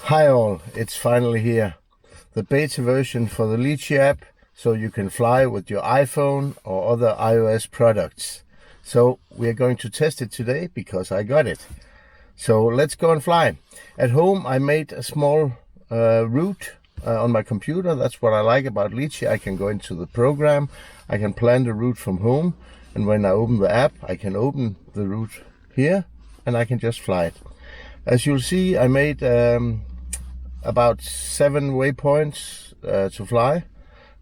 Hi all, it's finally here. The beta version for the Litchi app, so you can fly with your iPhone or other iOS products. So we are going to test it today because I got it. So let's go and fly. At home I made a small route on my computer. That's what I like about Litchi. I can go into the program, I can plan the route from home, and when I open the app I can open the route here and I can just fly it. As you'll see, I made about 7 waypoints to fly.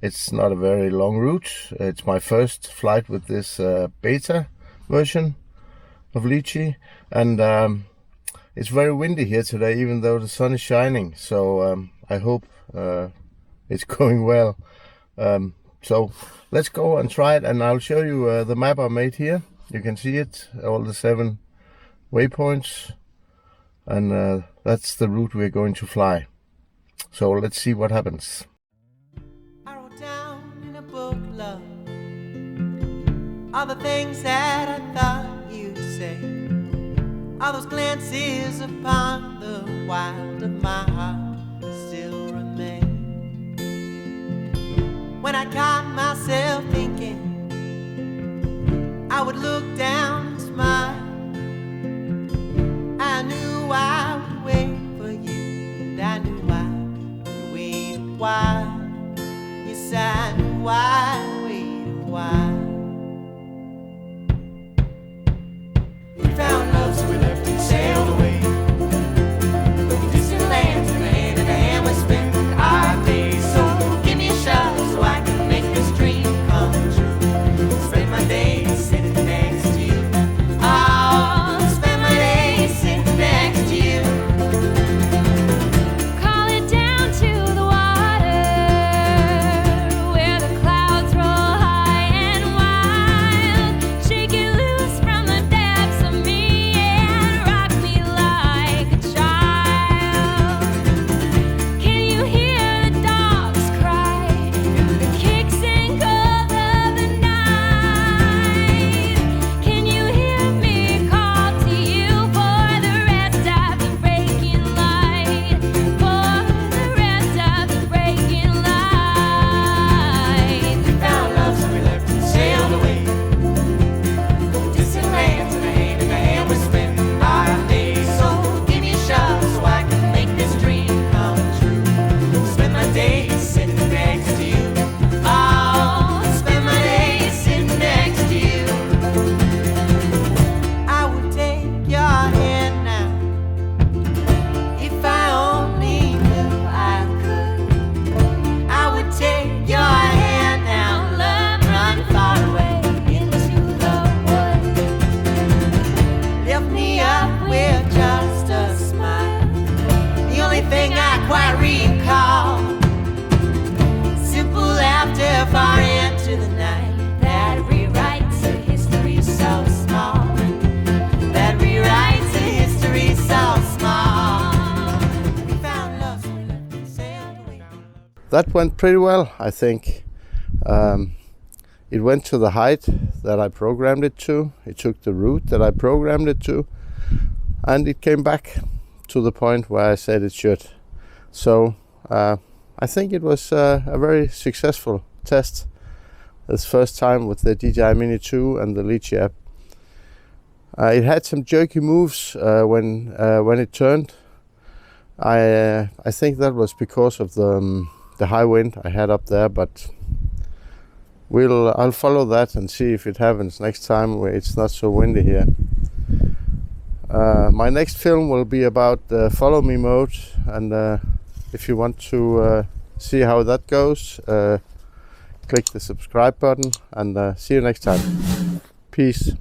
It's not a very long route. It's my first flight with this beta version of Litchi, and it's very windy here today, even though the sun is shining. So I hope it's going well. So let's go and try it, and I'll show you the map I made here. You can see it, all the 7 waypoints, and that's the route we're going to fly. So let's see what happens. I wrote down in a book, love, all the things that I thought you'd say, all those glances upon the wild of my heart still remain. When I caught myself thinking I would look down and smile, I knew I would wait for you, and I knew I would wait a while. Yes, I knew I'd wait a while. We found love, so we left and sailed away. Distant lands in the hand we spent our days. So give me a shot so I can make this dream come true. Spend my days sitting next to you. Oh, spend my days sitting next to you. Call it down to the water, where the clouds roll high and wild. Shake it loose from the depths of me and rock me like a child. Can you hear the dogs cry through the kicks and cold of the night? Can you hear me call to you for the rest of the breaking light? For the rest of the breaking light. We found love, so we left and sailed away. Distant lands in the hand we spent our days. So give me a shot so I can make this dream come true. Spend my days sitting next to you. Oh, spend my days sitting next to you. I would take your hand now, if I only knew I could. I would take your hand now, love, run far away into the woods. Lift me up with just a smile, the only thing I quite recall. Simple laughter far into the night that rewrites a history so small. That rewrites a history so small. We found love, so we left and sailed away. That went pretty well, I think. It went to the height that I programmed it to. It took the route that I programmed it to, and it came back to the point where I said it should. So I think it was a very successful test. This first time with the DJI Mini 2 and the Litchi app. It had some jerky moves when it turned. I think that was because of the high wind I had up there, but I'll follow that and see if it happens next time where it's not so windy here. My next film will be about follow me mode, and if you want to see how that goes, click the subscribe button, and see you next time. Peace.